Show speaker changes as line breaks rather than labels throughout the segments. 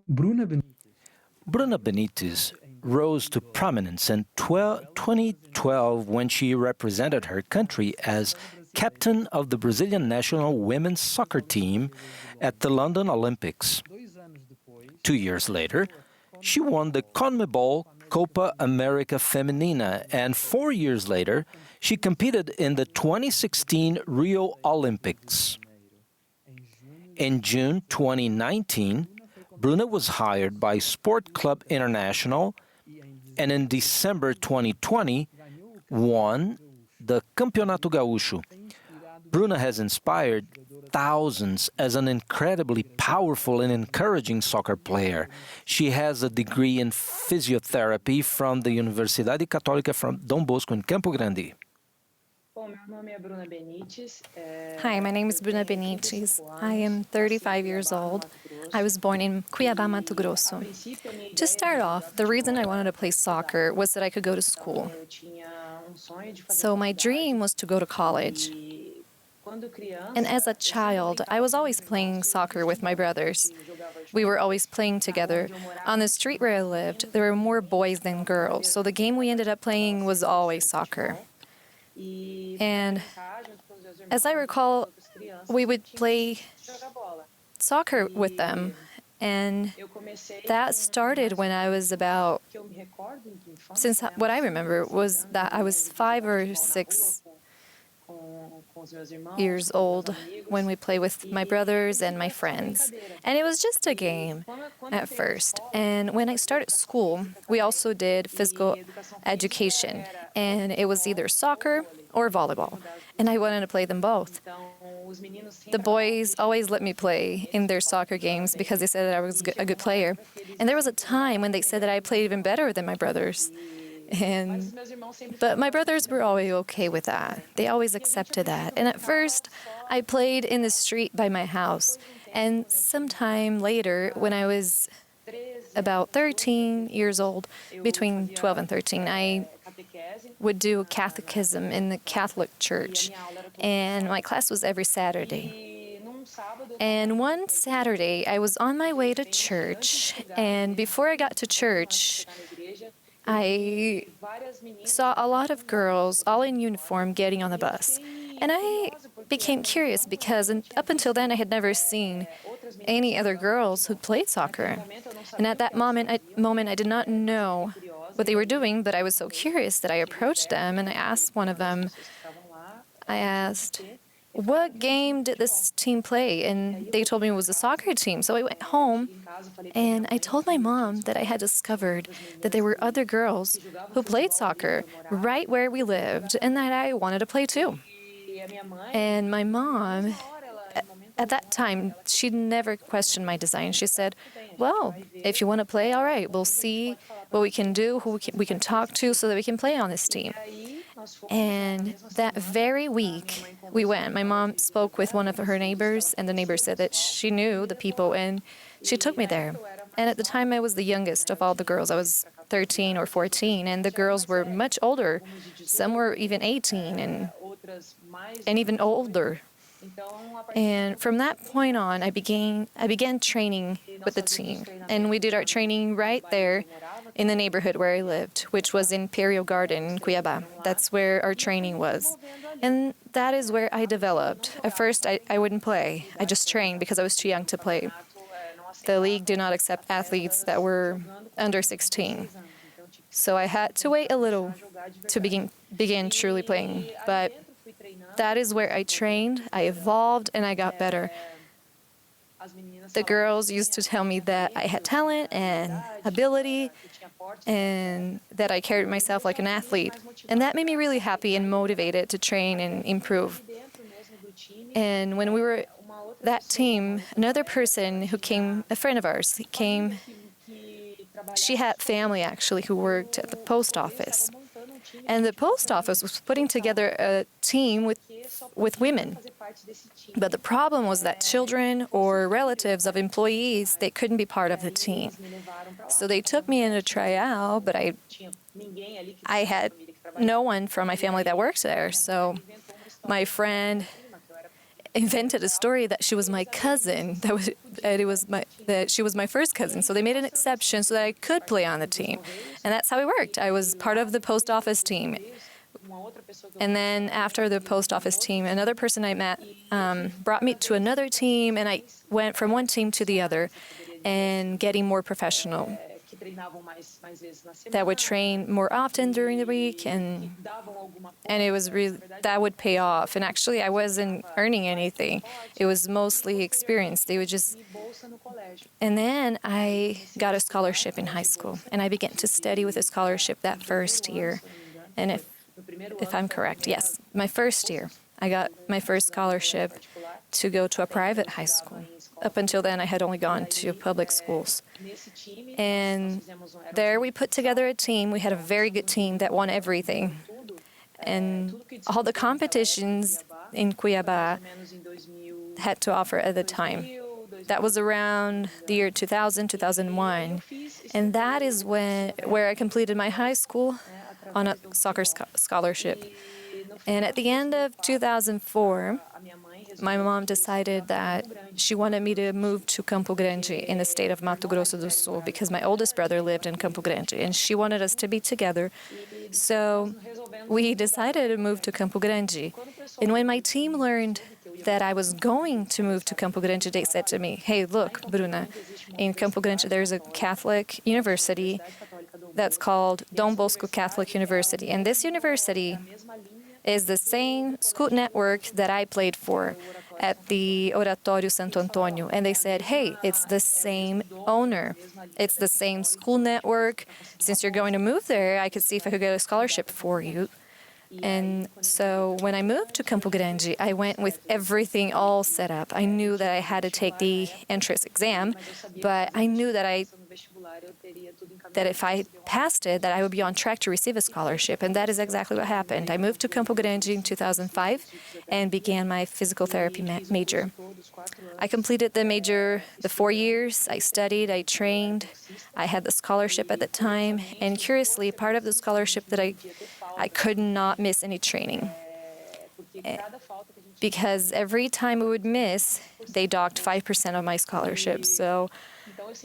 Bruna Benites,
Bruna Benites rose to prominence in 2012 when she represented her country as captain of the Brazilian national women's soccer team at the London Olympics.
2 anos depois,
2 years later, she won the CONMEBOL Copa América Feminina, and 4 years later, she competed in the 2016 Rio Olympics. In June 2019, Bruna was hired by Sport Club International, and in December 2020, won the Campeonato Gaúcho. Bruna has inspired thousands as an incredibly powerful and encouraging soccer player. She has a degree in physiotherapy from the Universidade Católica from Dom Bosco in Campo Grande.
Hi, my name is Bruna Benites. I am 35 years old. I was born in Cuiabá, Mato Grosso. To start off, the reason I wanted to play soccer was that I could go to school. So my dream was to go to college. And as a child, I was always playing soccer with my brothers. We were always playing together. On the street where I lived, there were more boys than girls, so the game we ended up playing was always soccer. And as I recall, we would play soccer with them. And that started when I was about, since what I remember was that I was 5 or 6 years old when we played with my brothers and my friends. And it was just a game at first. And when I started school, we also did physical education. And it was either soccer or volleyball. And I wanted to play them both. The boys always let me play in their soccer games because they said that I was a good player. And there was a time when they said that I played even better than my brothers. But my brothers were always okay with that. They always accepted that. And at first, I played in the street by my house. And sometime later, when I was about 13 years old, between 12 and 13, I would do catechism in the Catholic Church. And my class was every Saturday. And one Saturday, I was on my way to church. And before I got to church, I saw a lot of girls, all in uniform, getting on the bus. And I became curious because up until then I had never seen any other girls who played soccer. And at that moment, I did not know what they were doing, but I was so curious that I approached them and I asked one of them, what game did this team play? And they told me it was a soccer team. So I went home and I told my mom that I had discovered that there were other girls who played soccer right where we lived and that I wanted to play too. And my mom, at that time, she never questioned my design. She said, well, if you want to play, all right, we'll see what we can do, who we can talk to so that we can play on this team. And that very week, we went. My mom spoke with one of her neighbors, and the neighbor said that she knew the people, and she took me there. And at the time, I was the youngest of all the girls. I was 13 or 14, and the girls were much older. Some were even 18 and even older. And from that point on, I began training with the team. And we did our training right there in the neighborhood where I lived, which was in Imperial Garden in Cuiabá. That's where our training was. And that is where I developed. At first, I wouldn't play. I just trained because I was too young to play. The league did not accept athletes that were under 16. So I had to wait a little to begin truly playing. But that is where I trained, I evolved, and I got better. The girls used to tell me that I had talent and ability and that I carried myself like an athlete. And that made me really happy and motivated to train and improve. And when we were that team, another person who came, a friend of ours, came. She had family, actually, who worked at the post office. And the post office was putting together a team with women. But the problem was that children or relatives of employees, they couldn't be part of the team. So they took me in to try out, but I had no one from my family that worked there. So my friend invented a story that she was my cousin. That she was my first cousin. So they made an exception so that I could play on the team, and that's how it worked. I was part of the post office team, and then after the post office team, another person I met brought me to another team, and I went from one team to the other, and getting more professional. That would train more often during the week, and it was really, that would pay off. And actually, I wasn't earning anything. It was mostly experience. They would just, and then I got a scholarship in high school, and I began to study with a scholarship that first year. And if I'm correct, yes, my first year, I got my first scholarship to go to a private high school. Up until then, I had only gone to public schools. And there we put together a team. We had a very good team that won everything. And all the competitions in Cuiabá had to offer at the time. That was around the year 2000, 2001. And that is where I completed my high school on a soccer scholarship. And at the end of 2004, my mom decided that she wanted me to move to Campo Grande in the state of Mato Grosso do Sul because my oldest brother lived in Campo Grande, and she wanted us to be together. So we decided to move to Campo Grande. And when my team learned that I was going to move to Campo Grande, they said to me, "Hey, look, Bruna, in Campo Grande there's a Catholic university that's called Dom Bosco Catholic University. And this university is the same school network that I played for at the Oratório Santo Antônio." And they said, "Hey, it's the same owner. It's the same school network. Since you're going to move there, I could see if I could get a scholarship for you." And so when I moved to Campo Grande, I went with everything all set up. I knew that I had to take the entrance exam, but I knew that if I passed it, that I would be on track to receive a scholarship, and that is exactly what happened. I moved to Campo Grande in 2005 and began my physical therapy major. I completed the major the 4 years. I studied, I trained, I had the scholarship at the time, and curiously, part of the scholarship that I could not miss any training. Because every time we would miss, they docked 5% of my scholarship. So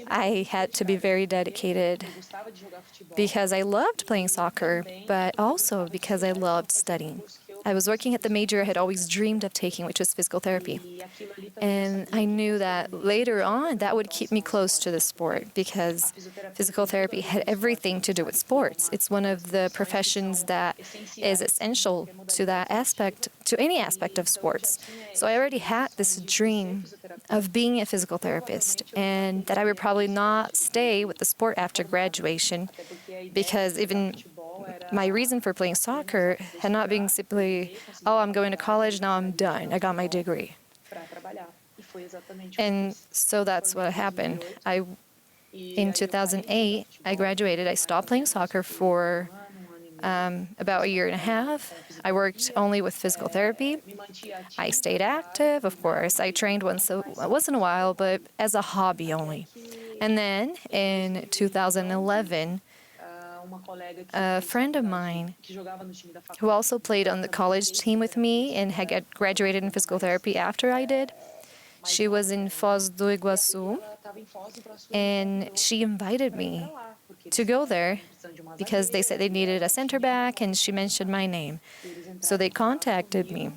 I had to be very dedicated because I loved playing soccer, but also because I loved studying. I was working at the major I had always dreamed of taking, which was physical therapy. And I knew that later on that would keep me close to the sport because physical therapy had everything to do with sports. It's one of the professions that is essential to that aspect, to any aspect of sports. So I already had this dream of being a physical therapist, and that I would probably not stay with the sport after graduation because even my reason for playing soccer had not been simply, oh, I'm going to college, now I'm done, I got my degree. And so that's what happened. In 2008, I graduated. I stopped playing soccer for about a year and a half. I worked only with physical therapy. I stayed active, of course. I trained once in a while, but as a hobby only. And then in 2011, a friend of mine who also played on the college team with me and had graduated in physical therapy after I did, she was in Foz do Iguaçu, and she invited me to go there because they said they needed a center back, and she mentioned my name. So they contacted me.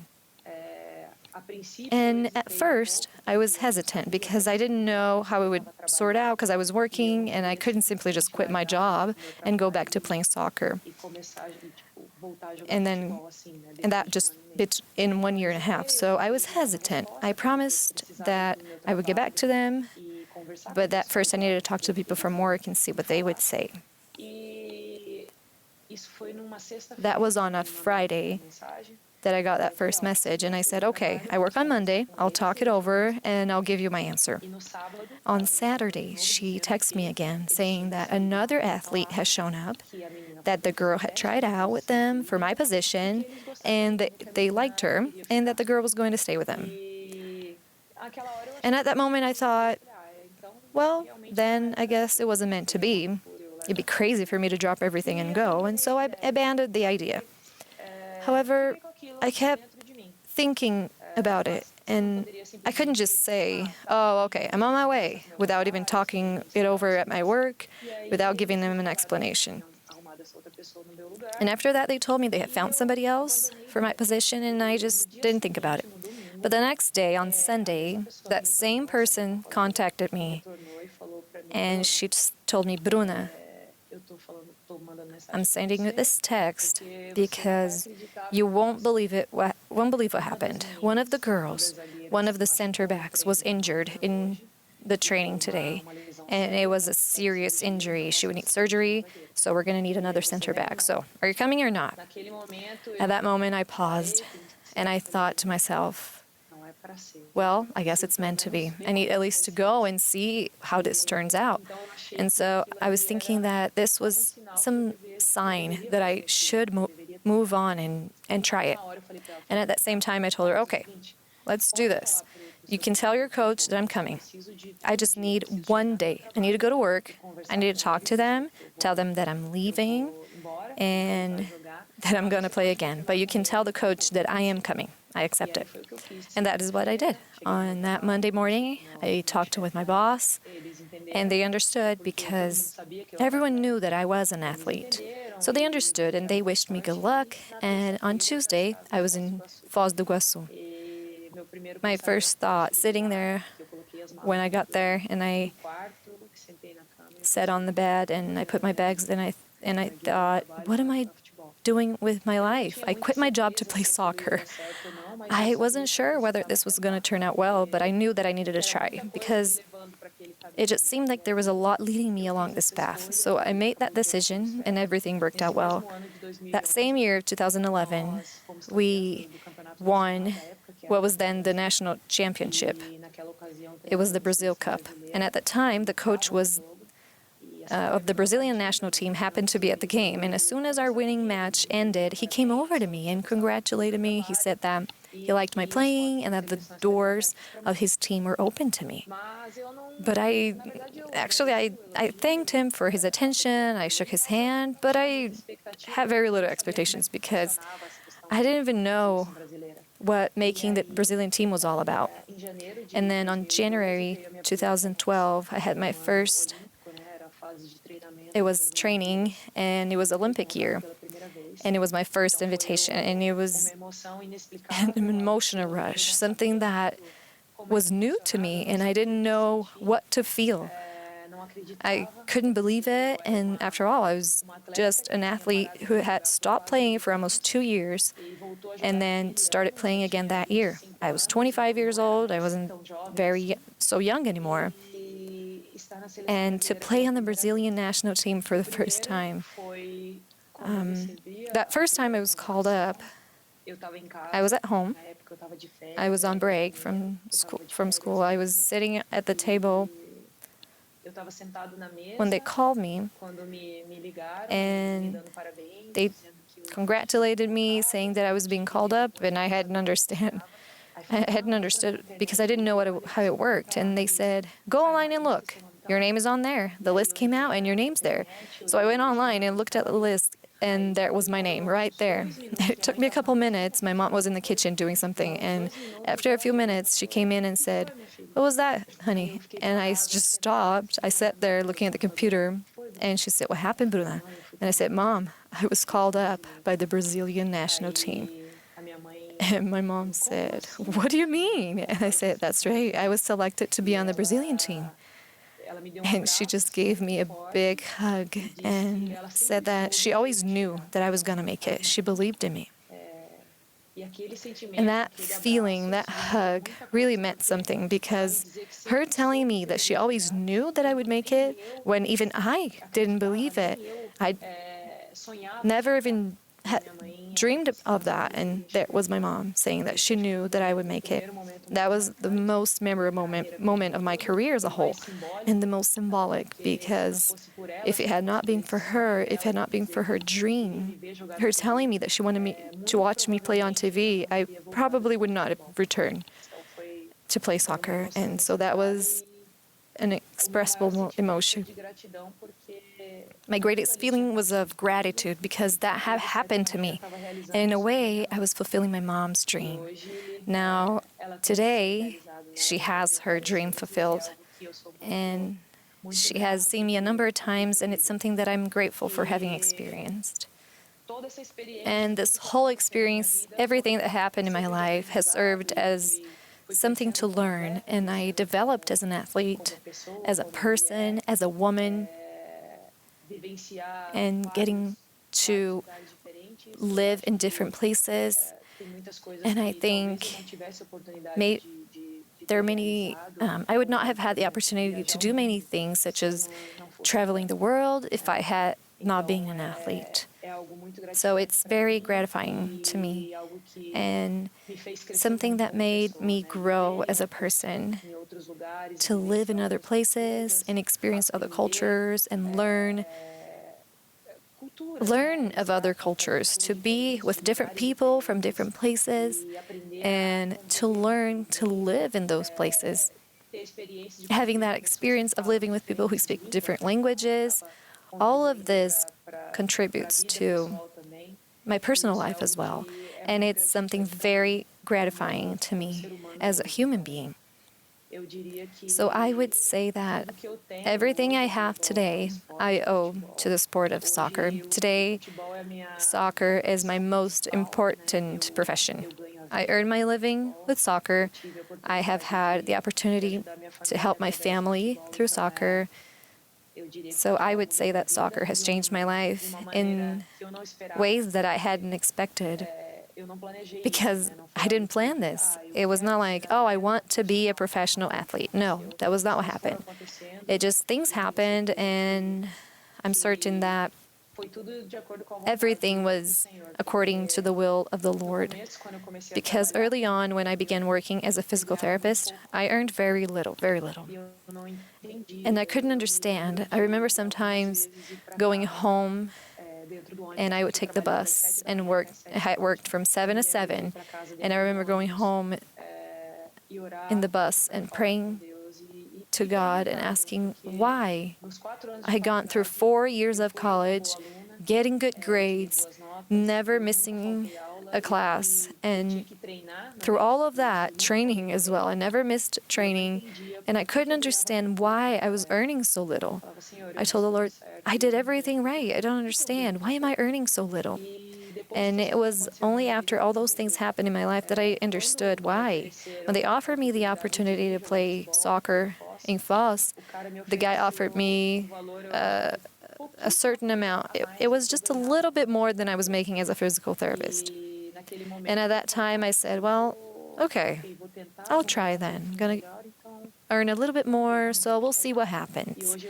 And at first, I was hesitant because I didn't know how it would sort out because I was working and I couldn't simply just quit my job and go back to playing soccer. And that just bit in 1 year and a half. So I was hesitant. I promised that I would get back to them, but that first I needed to talk to people from work and see what they would say. That was on a Friday that I got that first message, and I said, okay, I work on Monday, I'll talk it over, and I'll give you my answer. On Saturday, she texted me again, saying that another athlete has shown up, that the girl had tried out with them for my position, and that they liked her, and that the girl was going to stay with them. And at that moment, I thought, well, then I guess it wasn't meant to be. It'd be crazy for me to drop everything and go, and so I abandoned the idea. However, I kept thinking about it, And I couldn't just say, oh, okay, I'm on my way, without even talking it over at my work, without giving them an explanation. And after that, they told me they had found somebody else for my position, and I just didn't think about it. But the next day, on Sunday, that same person contacted me, and she just told me, Bruna, I'm sending you this text because you won't believe what happened. One of the girls, one of the center backs, was injured in the training today, and it was a serious injury. She would need surgery, so we're going to need another center back. So, are you coming or not? At that moment, I paused, and I thought to myself, well, I guess it's meant to be. I need at least to go and see how this turns out. And so I was thinking that this was some sign that I should move on and try it. And at that same time, I told her, okay, let's do this. You can tell your coach that I'm coming. I just need one day. I need to go to work. I need to talk to them, tell them that I'm leaving and that I'm going to play again. But you can tell the coach that I am coming. I accept it. And that is what I did. On that Monday morning, I talked with my boss, and they understood because everyone knew that I was an athlete. So they understood, and they wished me good luck. And on Tuesday, I was in Foz do Iguaçu. My first thought, sitting there when I got there, and I sat on the bed, and I put my bags, and I thought, what am I doing with my life? I quit my job to play soccer. I wasn't sure whether this was going to turn out well, but I knew that I needed to try because it just seemed like there was a lot leading me along this path. So I made that decision, and everything worked out well. That same year, 2011, we won what was then the national championship. It was the Brazil Cup. And at the time, the coach was of the Brazilian national team happened to be at the game. And as soon as our winning match ended, he came over to me and congratulated me. He said that he liked my playing and that the doors of his team were open to me. But I thanked him for his attention. I shook his hand, but I had very little expectations because I didn't even know what making the Brazilian team was all about. And then on January 2012, I had my first. It was training, and it was Olympic year, and it was my first invitation, and it was an emotional rush, something that was new to me, and I didn't know what to feel. I couldn't believe it, and after all, I was just an athlete who had stopped playing for almost 2 years and then started playing again that year. I was 25 years old. I wasn't so young anymore. And to play on the Brazilian national team for the first time. That first time I was called up, I was at home. I was on break from school. I was sitting at the table when they called me, and they congratulated me, saying that I was being called up, and I hadn't understood because I didn't know how it worked. And they said, go online and look. Your name is on there. The list came out, and your name's there. So I went online and looked at the list, and there was my name right there. It took me a couple minutes. My mom was in the kitchen doing something, and after a few minutes, she came in and said, what was that, honey? And I just stopped. I sat there looking at the computer, and she said, what happened, Bruna? And I said, Mom, I was called up by the Brazilian national team. And my mom said, what do you mean? And I said, that's right. I was selected to be on the Brazilian team. And she just gave me a big hug and said that she always knew that I was going to make it. She believed in me. And that feeling, that hug, really meant something because her telling me that she always knew that I would make it when even I didn't believe it, I never even had dreamed of that, and that was my mom saying that she knew that I would make it. That was the most memorable moment of my career as a whole, and the most symbolic, because if it had not been for her, if it had not been for her dream, her telling me that she wanted me to watch me play on TV, I probably would not have returned to play soccer. And so that was an inexpressible emotion. My greatest feeling was of gratitude because that had happened to me. And in a way, I was fulfilling my mom's dream. Now, today she has her dream fulfilled, and she has seen me a number of times, and it's something that I'm grateful for having experienced. And this whole experience, everything that happened in my life has served as something to learn, and I developed as an athlete, as a person, as a woman, and getting to live in different places. And I think there are many, I would not have had the opportunity to do many things, such as traveling the world, if I had not been an athlete. So it's very gratifying to me, and something that made me grow as a person, to live in other places and experience other cultures and learn of other cultures, to be with different people from different places, and to learn to live in those places. Having that experience of living with people who speak different languages, all of this contributes to my personal life as well. And it's something very gratifying to me as a human being. So I would say that everything I have today, I owe to the sport of soccer. Today, soccer is my most important profession. I earn my living with soccer. I have had the opportunity to help my family through soccer. So I would say that soccer has changed my life in ways that I hadn't expected, because I didn't plan this. It was not like, oh, I want to be a professional athlete. No, that was not what happened. It just, things happened, and I'm certain that everything was according to the will of the Lord. Because early on, when I began working as a physical therapist, I earned very little, very little. And I couldn't understand. I remember sometimes going home, and I would take the bus and work. I worked from 7 to 7, and I remember going home in the bus and praying to God and asking why. I had gone through 4 years of college, getting good grades, never missing a class, and through all of that, training as well. I never missed training, and I couldn't understand why I was earning so little. I told the Lord, I did everything right. I don't understand. Why am I earning so little? And it was only after all those things happened in my life that I understood why. When they offered me the opportunity to play soccer in Foz, the guy offered me a certain amount. It was just a little bit more than I was making as a physical therapist. And at that time, I said, well, okay, I'll try then. I'm going to earn a little bit more, so we'll see what happens.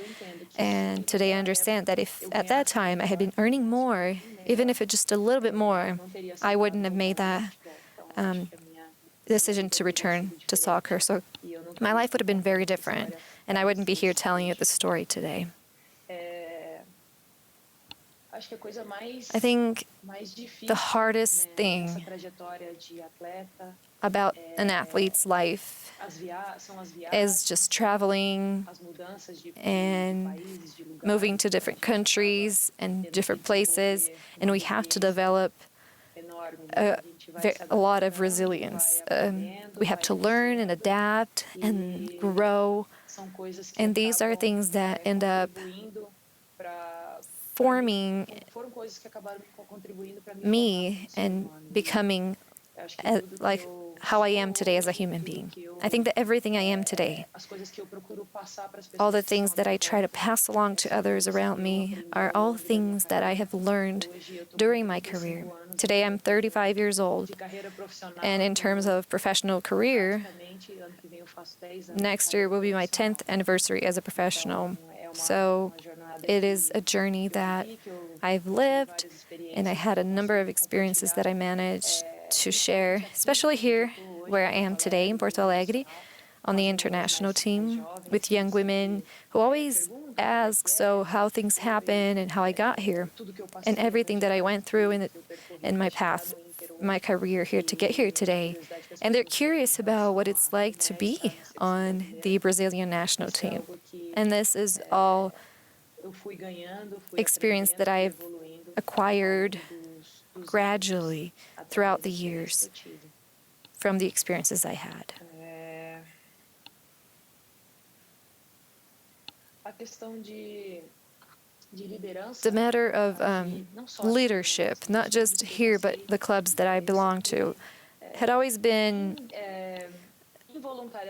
And today I understand that if at that time I had been earning more, even if it's just a little bit more, I wouldn't have made that decision to return to soccer. So my life would have been very different, and I wouldn't be here telling you the story today. I think the hardest thing about an athlete's life is just traveling and moving to different countries and different places, and we have to develop a lot of resilience. We have to learn and adapt and grow, and these are things that end up forming me and becoming like how I am today as a human being. I think that everything I am today, all the things that I try to pass along to others around me, are all things that I have learned during my career. Today I'm 35 years old, and in terms of professional career, next year will be my 10th anniversary as a professional. So it is a journey that I've lived, and I had a number of experiences that I managed to share, especially here where I am today in Porto Alegre on the international team with young women who always ask, so how things happen and how I got here and everything that I went through in my path, my career here to get here today. And they're curious about what it's like to be on the Brazilian national team. And this is all experience that I've acquired gradually throughout the years. from the experiences I had. The matter of leadership, not just here, but the clubs that I belong to, had always been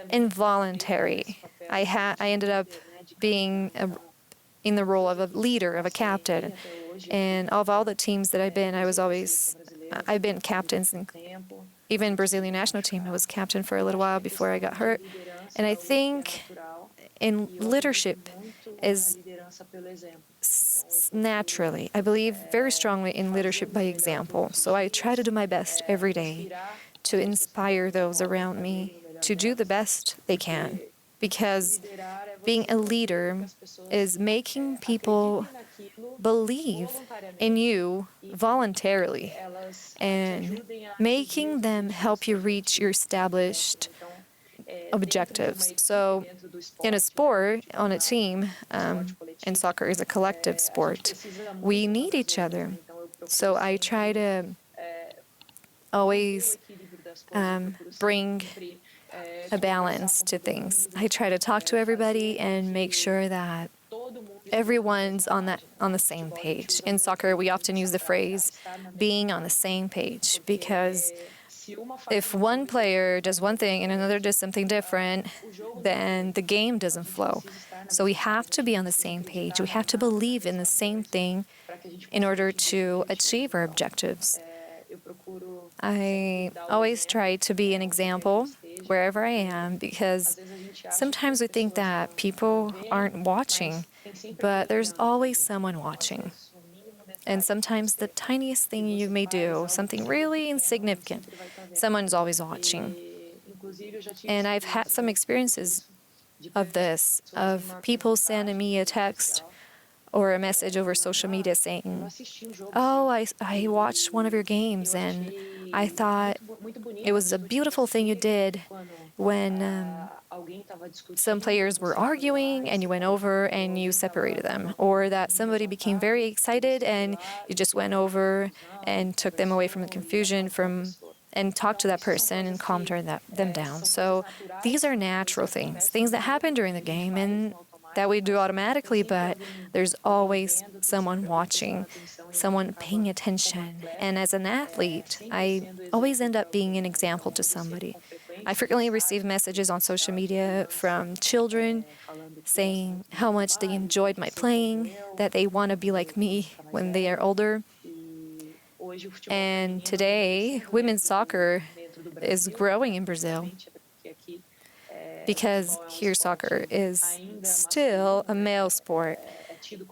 involuntary. I ended up being in the role of a leader, of a captain. And of all the teams that I've been, I've been captains, and even Brazilian national team, I was captain for a little while before I got hurt. And I think in leadership is naturally, I believe very strongly in leadership by example. So I try to do my best every day to inspire those around me to do the best they can. Because being a leader is making people believe in you voluntarily and making them help you reach your established objectives. So in a sport, on a team, and soccer is a collective sport, we need each other. So I try to always bring a balance to things. I try to talk to everybody and make sure that everyone's on the same page. In soccer, we often use the phrase being on the same page, because if one player does one thing and another does something different, then the game doesn't flow. So we have to be on the same page. We have to believe in the same thing in order to achieve our objectives. I always try to be an example wherever I am, because sometimes we think that people aren't watching, but there's always someone watching. And sometimes the tiniest thing you may do, something really insignificant, someone's always watching. And I've had some experiences of this, of people sending me a text or a message over social media saying, "Oh, I watched one of your games and I thought it was a beautiful thing you did when some players were arguing and you went over and you separated them," or that somebody became very excited and you just went over and took them away from the confusion and talked to that person and calmed them down. So these are natural things that happen during the game and that we do automatically, but there's always someone watching, someone paying attention. And as an athlete, I always end up being an example to somebody. I frequently receive messages on social media from children saying how much they enjoyed my playing, that they want to be like me when they are older. And today, women's soccer is growing in Brazil, because here soccer is still a male sport,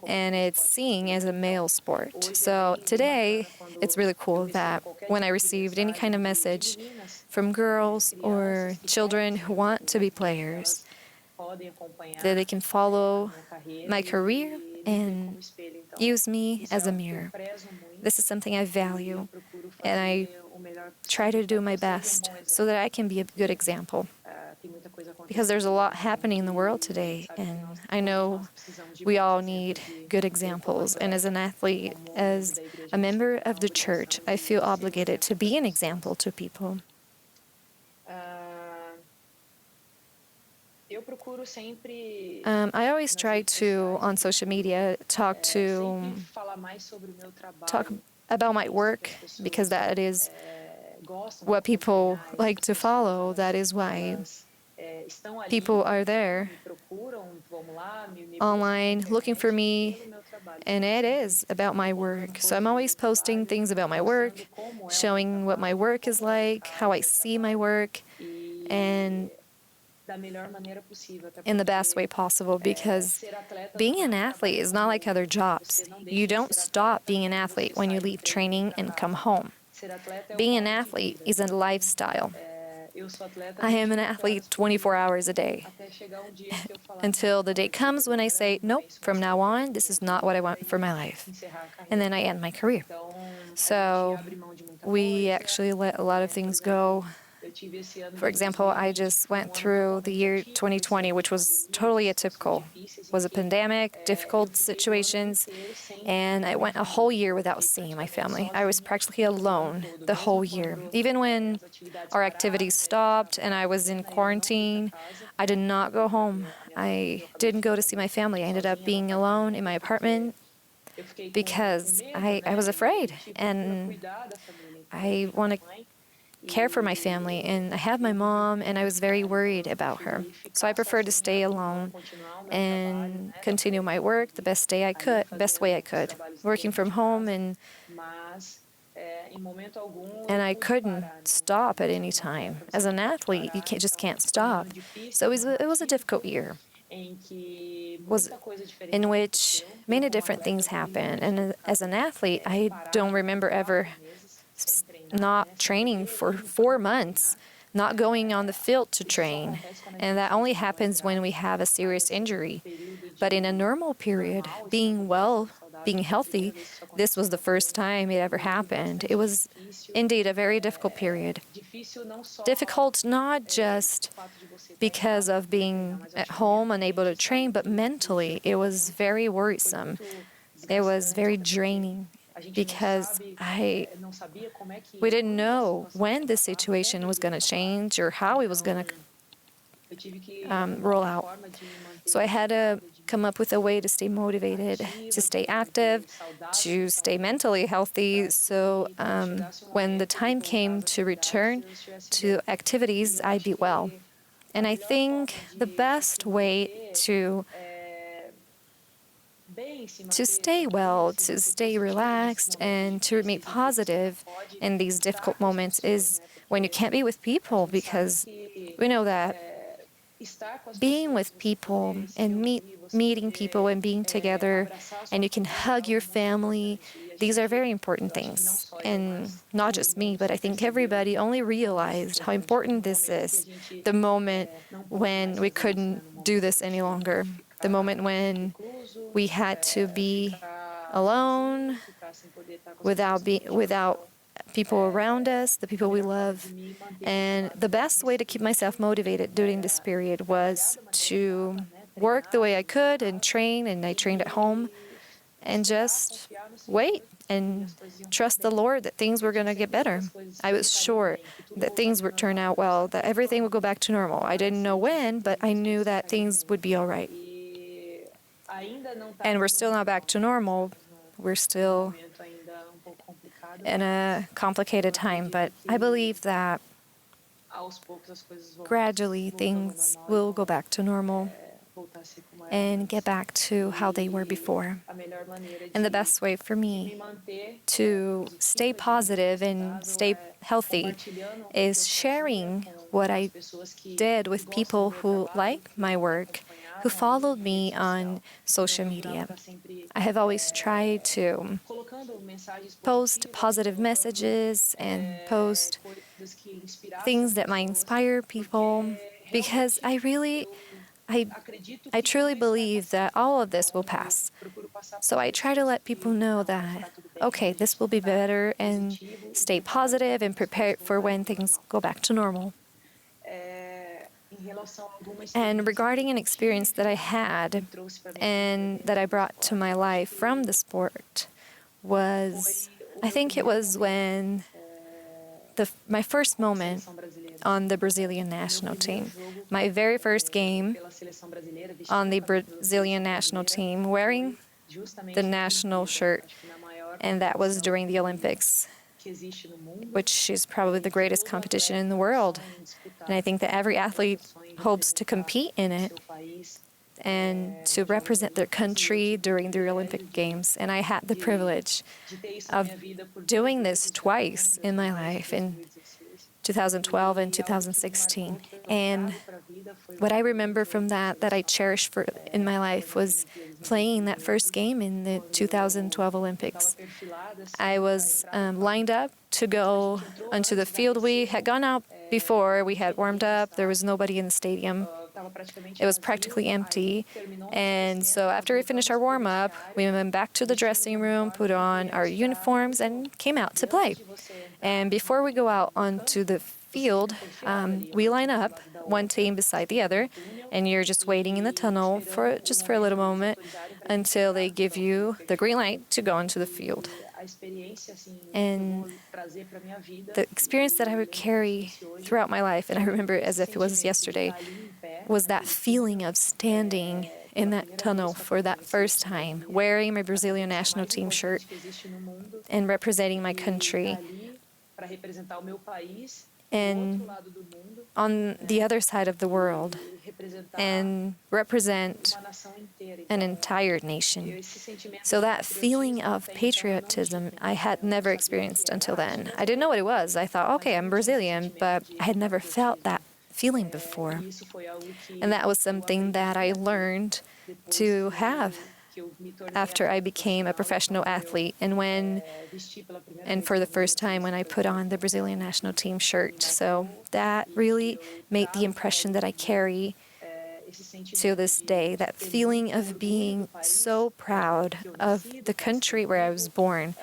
and it's seen as a male sport. So today, it's really cool that when I received any kind of message from girls or children who want to be players, that they can follow my career and use me as a mirror. This is something I value, and I try to do my best so that I can be a good example. Because there's a lot happening in the world today, and I know we all need good examples. And as an athlete, as a member of the church, I feel obligated to be an example to people. I always try to, on social media, talk about my work, because that is what people like to follow. That is why people are there online looking for me, and it is about my work. So I'm always posting things about my work, showing what my work is like, how I see my work, and in the best way possible, because being an athlete is not like other jobs. You don't stop being an athlete when you leave training and come home. Being an athlete is a lifestyle. I am an athlete 24 hours a day until the day comes when I say, nope, from now on, this is not what I want for my life. And then I end my career. So we actually let a lot of things go For example, I just went through the year 2020, which was totally atypical. It was a pandemic, difficult situations, and I went a whole year without seeing my family. I was practically alone the whole year. Even when our activities stopped and I was in quarantine, I did not go home. I didn't go to see my family. I ended up being alone in my apartment because I was afraid, and I want to care for my family, and I have my mom, and I was very worried about her. So I preferred to stay alone and continue my work the best way I could, working from home, and I couldn't stop at any time. As an athlete, you just can't stop. So it was a difficult year, was in which many different things happened. And as an athlete, I don't remember ever not training for 4 months, not going on the field to train. And that only happens when we have a serious injury. But in a normal period, being well, being healthy, this was the first time it ever happened. It was indeed a very difficult period. Difficult not just because of being at home, unable to train, but mentally, it was very worrisome. It was very draining because we didn't know when the situation was going to change or how it was going to roll out. So I had to come up with a way to stay motivated, to stay active, to stay mentally healthy. So when the time came to return to activities, I'd be well. And I think the best way to stay well, to stay relaxed, and to remain positive in these difficult moments is when you can't be with people, because we know that being with people and meeting people and being together, and you can hug your family, these are very important things. And not just me, but I think everybody only realized how important this is the moment when we couldn't do this any longer, the moment when we had to be alone, without people around us, the people we love. And the best way to keep myself motivated during this period was to work the way I could and train, and I trained at home, and just wait and trust the Lord that things were going to get better. I was sure that things would turn out well, that everything would go back to normal. I didn't know when, but I knew that things would be all right. And we're still not back to normal. We're still in a complicated time, but I believe that gradually things will go back to normal and get back to how they were before. And the best way for me to stay positive and stay healthy is sharing what I did with people who like my work, who followed me on social media. I have always tried to post positive messages and post things that might inspire people, because I truly believe that all of this will pass. So I try to let people know that, okay, this will be better, and stay positive and prepare for when things go back to normal. And regarding an experience that I had and that I brought to my life from the sport I think it was when my first moment on the Brazilian national team. My very first game on the Brazilian national team, wearing the national shirt, and that was during the Olympics, which is probably the greatest competition in the world. And I think that every athlete hopes to compete in it and to represent their country during the Olympic Games. And I had the privilege of doing this twice in my life, in 2012 and 2016. And what I remember from that I cherish in my life was playing that first game in the 2012 Olympics. I was lined up to go onto the field. We had gone out before, we had warmed up, there was nobody in the stadium. It was practically empty. And so after we finished our warm-up, we went back to the dressing room, put on our uniforms, and came out to play. And before we go out onto the field, we line up, one team beside the other, and you're just waiting in the tunnel for a little moment until they give you the green light to go into the field. And the experience that I would carry throughout my life, and I remember it as if it was yesterday, was that feeling of standing in that tunnel for that first time, wearing my Brazilian national team shirt and representing my country. And on the other side of the world, and represent an entire nation. So that feeling of patriotism I had never experienced until then. I didn't know what it was. I thought, okay, I'm Brazilian, but I had never felt that feeling before. And that was something that I learned to have after I became a professional athlete and for the first time when I put on the Brazilian national team shirt. So that really made the impression that I carry to this day, that feeling of being so proud of the country where I was born,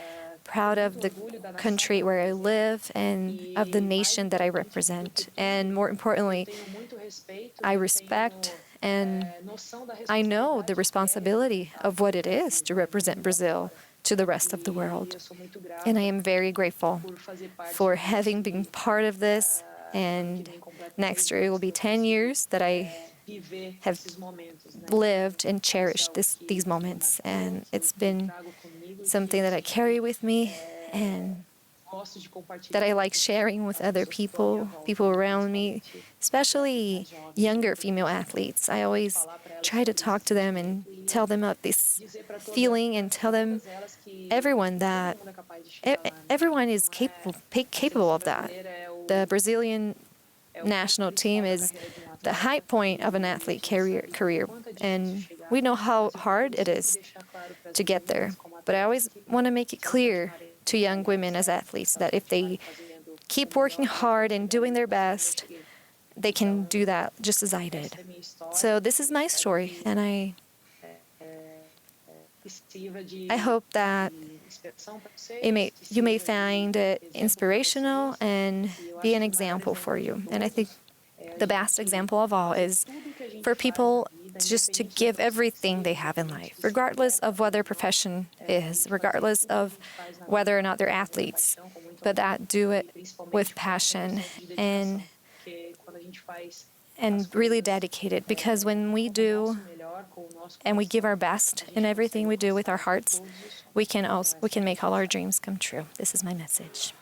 proud of the country where I live, and of the nation that I represent. And more importantly, I respect and I know the responsibility of what it is to represent Brazil to the rest of the world. And I am very grateful for having been part of this. And next year it will be 10 years that I have lived and cherished these moments. And it's been something that I carry with me and that I like sharing with other people around me, especially younger female athletes. I always try to talk to them and tell them about this feeling and tell them everyone is capable of that. The Brazilian national team is the high point of an athlete career, and we know how hard it is to get there. But I always want to make it clear to young women as athletes that if they keep working hard and doing their best, they can do that just as I did. So this is my story, and I hope that you may find it inspirational and be an example for you. And I think the best example of all is for people just to give everything they have in life, regardless of what their profession is, regardless of whether or not they're athletes, but that do it with passion and really dedicated. Because when we do and we give our best in everything we do with our hearts, we can make all our dreams come true. This is my message.